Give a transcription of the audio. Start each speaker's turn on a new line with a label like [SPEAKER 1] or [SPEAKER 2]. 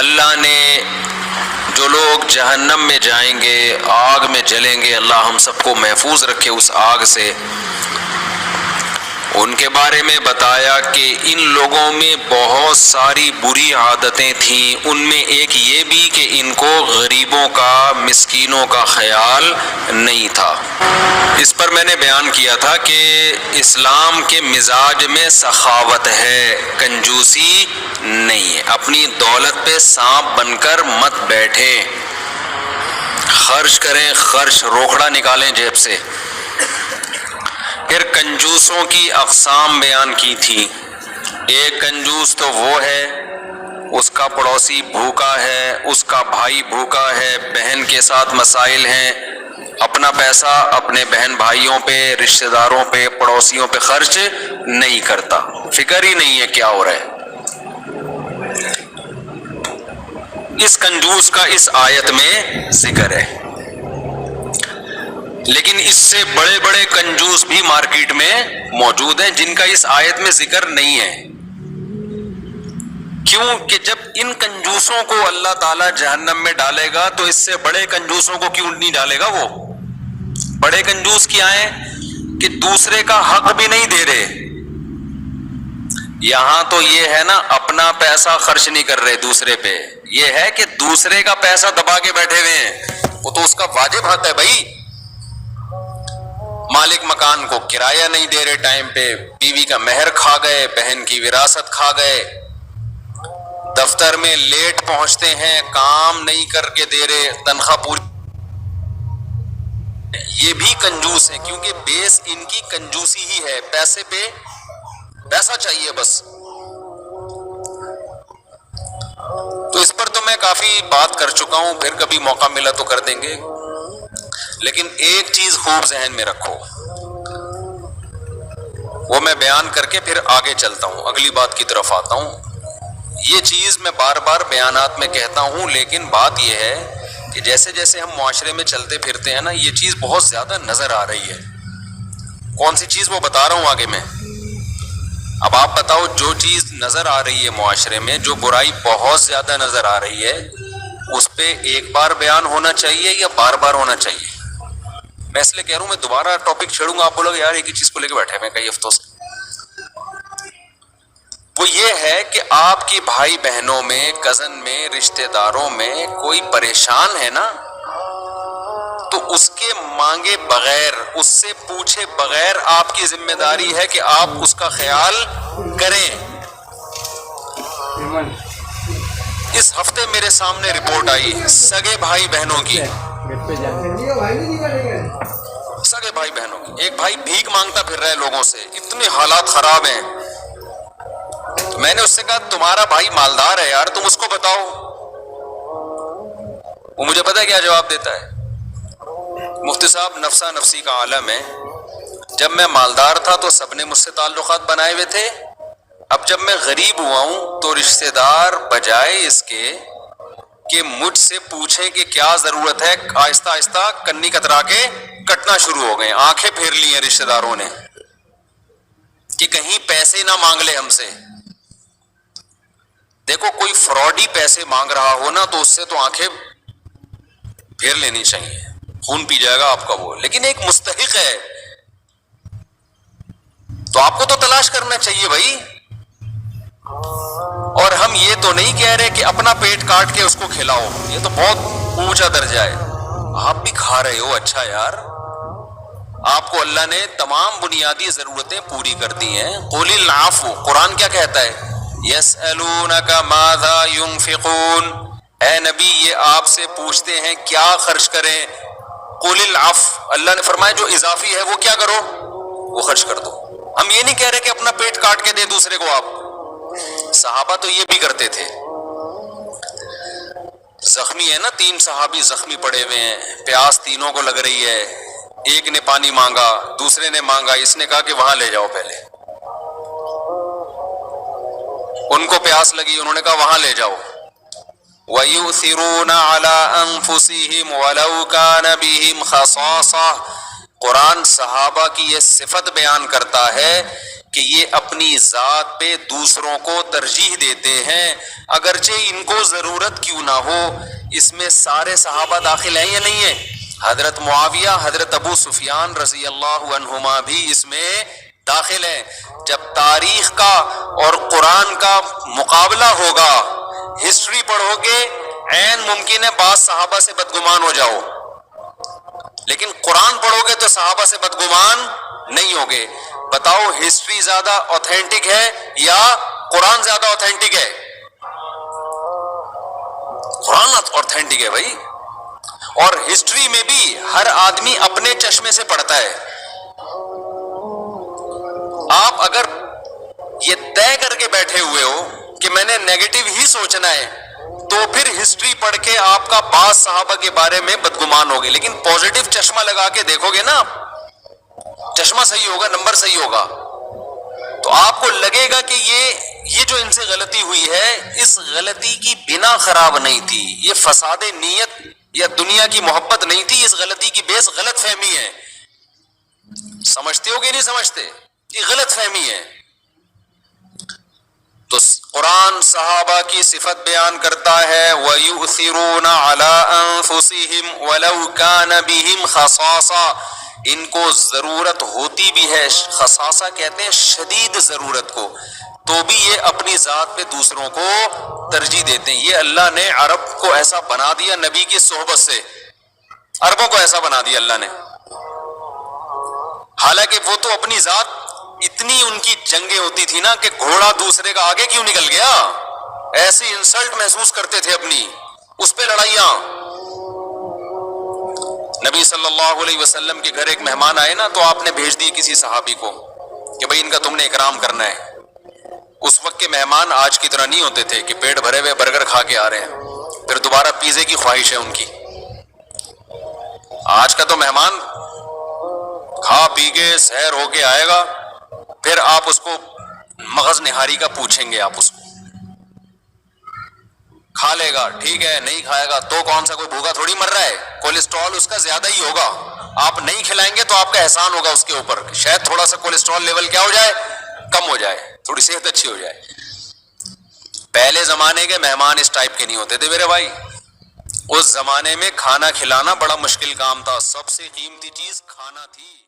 [SPEAKER 1] اللہ نے جو لوگ جہنم میں جائیں گے، آگ میں جلیں گے، اللہ ہم سب کو محفوظ رکھے اس آگ سے، ان کے بارے میں بتایا کہ ان لوگوں میں بہت ساری بری عادتیں تھیں، ان میں ایک یہ بھی کہ ان کو غریبوں کا، مسکینوں کا خیال نہیں تھا۔ اس پر میں نے بیان کیا تھا کہ اسلام کے مزاج میں سخاوت ہے، کنجوسی نہیں ہے۔ اپنی دولت پہ سانپ بن کر مت بیٹھیں، خرچ کریں، خرچ روکڑا نکالیں جیب سے۔ پھر کنجوسوں کی اقسام بیان کی تھی۔ ایک کنجوس تو وہ ہے اس کا پڑوسی بھوکا ہے، اس کا بھائی بھوکا ہے، بہن کے ساتھ مسائل ہیں، اپنا پیسہ اپنے بہن بھائیوں پہ، رشتہ داروں پہ، پڑوسیوں پہ خرچ نہیں کرتا، فکر ہی نہیں ہے کیا ہو رہا ہے۔ اس کنجوس کا اس آیت میں ذکر ہے، لیکن اس سے بڑے بڑے کنجوس بھی مارکیٹ میں موجود ہیں جن کا اس آیت میں ذکر نہیں ہے۔ کیوں کہ جب ان کنجوسوں کو اللہ تعالیٰ جہنم میں ڈالے گا تو اس سے بڑے کنجوسوں کو کیوں نہیں ڈالے گا؟ وہ بڑے کنجوس کیا ہیں کہ دوسرے کا حق بھی نہیں دے رہے۔ یہاں تو یہ ہے نا، اپنا پیسہ خرچ نہیں کر رہے دوسرے پہ، یہ ہے کہ دوسرے کا پیسہ دبا کے بیٹھے ہوئے ہیں، وہ تو اس کا واجب حق ہے بھائی۔ مالک مکان کو کرایہ نہیں دے رہے ٹائم پہ، بیوی کا مہر کھا گئے، بہن کی وراثت کھا گئے، دفتر میں لیٹ پہنچتے ہیں، کام نہیں کر کے دے رہے، تنخواہ پوری۔ یہ بھی کنجوس ہیں کیونکہ بیس ان کی کنجوسی ہی ہے، پیسے پہ پیسہ چاہیے بس۔ تو اس پر تو میں کافی بات کر چکا ہوں، پھر کبھی موقع ملا تو کر دیں گے، لیکن ایک چیز خوب ذہن میں رکھو، وہ میں بیان کر کے پھر آگے چلتا ہوں، اگلی بات کی طرف آتا ہوں۔ یہ چیز میں بار بار بیانات میں کہتا ہوں، لیکن بات یہ ہے کہ جیسے جیسے ہم معاشرے میں چلتے پھرتے ہیں نا، یہ چیز بہت زیادہ نظر آ رہی ہے۔ کون سی چیز وہ بتا رہا ہوں آگے میں۔ اب آپ بتاؤ، جو چیز نظر آ رہی ہے معاشرے میں، جو برائی بہت زیادہ نظر آ رہی ہے، اس پہ ایک بار بیان ہونا چاہیے یا بار بار ہونا چاہیے؟ میں اس لیے کہہ رہا ہوں، میں دوبارہ ٹاپک چھیڑوں گا، آپ بولو گے یار ایک ہی چیز کو لے کے بیٹھے ہیں کئی ہفتوں سے۔ وہ یہ ہے کہ آپ کی بھائی بہنوں میں، کزن میں، رشتہ داروں میں کوئی پریشان ہے نا، تو اس کے مانگے بغیر، اس سے پوچھے بغیر آپ کی ذمہ داری ہے کہ آپ اس کا خیال کریں۔ اس ہفتے میرے سامنے رپورٹ آئی سگے بھائی بہنوں کی، سگے بھائی بہنوں کی، ایک بھائی بھیک مانگتا پھر رہا ہے لوگوں سے، اتنے حالات خراب ہیں۔ میں نے اس سے کہا تمہارا بھائی مالدار ہے یار، تم اس کو بتاؤ۔ وہ مجھے پتہ ہے کیا جواب دیتا ہے، مفتی صاحب نفسا نفسی کا عالم ہے، جب میں مالدار تھا تو سب نے مجھ سے تعلقات بنائے ہوئے تھے، اب جب میں غریب ہوا ہوں تو رشتہ دار بجائے اس کے کہ مجھ سے پوچھیں کہ کیا ضرورت ہے، آہستہ آہستہ کنی کترا کے کٹنا شروع ہو گئے، آنکھیں پھیر لی ہیں رشتہ داروں نے کہ کہیں پیسے نہ مانگ لے ہم سے۔ دیکھو کوئی فراڈی پیسے مانگ رہا ہو نا تو اس سے تو آنکھیں پھیر لینی چاہیے، خون پی جائے گا آپ کا وہ، لیکن ایک مستحق ہے تو آپ کو تو تلاش کرنا چاہیے بھائی۔ اور ہم یہ تو نہیں کہہ رہے کہ اپنا پیٹ کاٹ کے اس کو کھلاؤ، یہ تو بہت اونچا درجہ ہے، آپ بھی کھا رہے ہو، اچھا یار، آپ کو اللہ نے تمام بنیادی ضرورتیں پوری کر دی ہیں۔ قُلِ الْعَفْوَ، قرآن کیا کہتا ہے، يَسْأَلُونَكَ مَاذَا يُنْفِقُونَ، اے نبی یہ آپ سے پوچھتے ہیں کیا خرچ کریں، قُلِ الْعَفْوَ، اللہ نے فرمایا جو اضافی ہے وہ کیا کرو، وہ خرچ کر دو۔ ہم یہ نہیں کہہ رہے کہ اپنا پیٹ کاٹ کے دے دوسرے کو آپ، صحابہ تو یہ بھی کرتے تھے۔ زخمی ہے نا، 3 صحابی زخمی پڑے ہوئے ہیں، پیاس تینوں کو لگ رہی ہے، ایک نے پانی مانگا، دوسرے نے مانگا، اس نے کہا کہ وہاں لے جاؤ پہلے، ان کو پیاس لگی، انہوں نے کہا وہاں لے جاؤ۔ وَيُؤْثِرُونَ عَلَىٰ أَنفُسِهِمْ وَلَوْ كَانَ بِهِمْ خَصَاصَةٌ، قرآن صحابہ کی یہ صفت بیان کرتا ہے کہ یہ اپنی ذات پہ دوسروں کو ترجیح دیتے ہیں اگرچہ ان کو ضرورت کیوں نہ ہو. اس میں سارے صحابہ داخل ہیں یا نہیں ہیں؟ حضرت معاویہ، حضرت ابو سفیان رضی اللہ عنہما بھی اس میں داخل ہیں. جب تاریخ کا اور قرآن کا مقابلہ ہوگا، ہسٹری پڑھو گے، عین ممکن ہے بعض صحابہ سے بدگمان ہو جاؤ، لیکن قرآن پڑھو گے تو صحابہ سے بدگمان نہیں ہوگے. بتاؤ ہسٹری زیادہ اوتھینٹک ہے یا قرآن زیادہ اوتھینٹک ہے؟ قرآن اوتھینٹک ہے بھائی. اور ہسٹری میں بھی ہر آدمی اپنے چشمے سے پڑھتا ہے. آپ اگر یہ طے کر کے بیٹھے ہوئے ہو کہ میں نے نیگیٹو ہی سوچنا ہے تو پھر ہسٹری پڑھ کے آپ کا بعض صحابہ کے بارے میں بدگمان ہوگے. لیکن پوزیٹو چشمہ لگا کے دیکھو گے نا، چشمہ صحیح ہوگا، نمبر صحیح ہوگا، تو آپ کو لگے گا کہ یہ جو ان سے غلطی ہوئی ہے، اس غلطی کی بنا خراب نہیں تھی، یہ فساد نیت یا دنیا کی محبت نہیں تھی، اس غلطی کی بیس غلط فہمی ہے. سمجھتے ہو کہ نہیں سمجھتے؟ یہ غلط فہمی ہے. تو قرآن صحابہ کی صفت بیان کرتا ہے وَيُؤْثِرُونَ عَلَىٰ أَنفُسِهِمْ وَلَوْ كَانَ بِهِمْ خَصَاصَةٌ، ان کو ضرورت ہوتی بھی ہے، خصاصہ کہتے ہیں شدید ضرورت کو، تو بھی یہ اپنی ذات پہ دوسروں کو ترجیح دیتے ہیں. یہ اللہ نے عرب کو ایسا بنا دیا نبی کی صحبت سے، عربوں کو ایسا بنا دیا اللہ نے. حالانکہ وہ تو اپنی ذات اتنی ان کی جنگیں ہوتی تھی نا کہ گھوڑا دوسرے کا آگے کیوں نکل گیا، ایسی انسلٹ محسوس کرتے تھے اپنی، اس پہ لڑائیاں. نبی صلی اللہ علیہ وسلم کے گھر ایک مہمان آئے نا، تو آپ نے بھیج دی کسی صحابی کو کہ بھئی ان کا تم نے اکرام کرنا ہے. اس وقت کے مہمان آج کی طرح نہیں ہوتے تھے کہ پیٹ بھرے ہوئے برگر کھا کے آ رہے ہیں پھر دوبارہ پیزے کی خواہش ہے ان کی. آج کا تو مہمان کھا پی کے سحر ہو کے آئے گا، پھر آپ اس کو مغز نہاری کا پوچھیں گے، آپ اس کو کھا لے گا ٹھیک ہے، نہیں کھائے گا تو کون سا کوئی بھوکا تھوڑی مر رہا ہے، کولیسٹرول اس کا زیادہ ہی ہوگا. آپ نہیں کھلائیں گے تو آپ کا احسان ہوگا اس کے اوپر، شاید تھوڑا سا کولیسٹرول لیول کیا ہو جائے، کم ہو جائے، تھوڑی صحت اچھی ہو جائے. پہلے زمانے کے مہمان اس ٹائپ کے نہیں ہوتے تھے میرے بھائی. اس زمانے میں کھانا کھلانا بڑا مشکل کام تھا، سب سے قیمتی چیز کھانا تھی.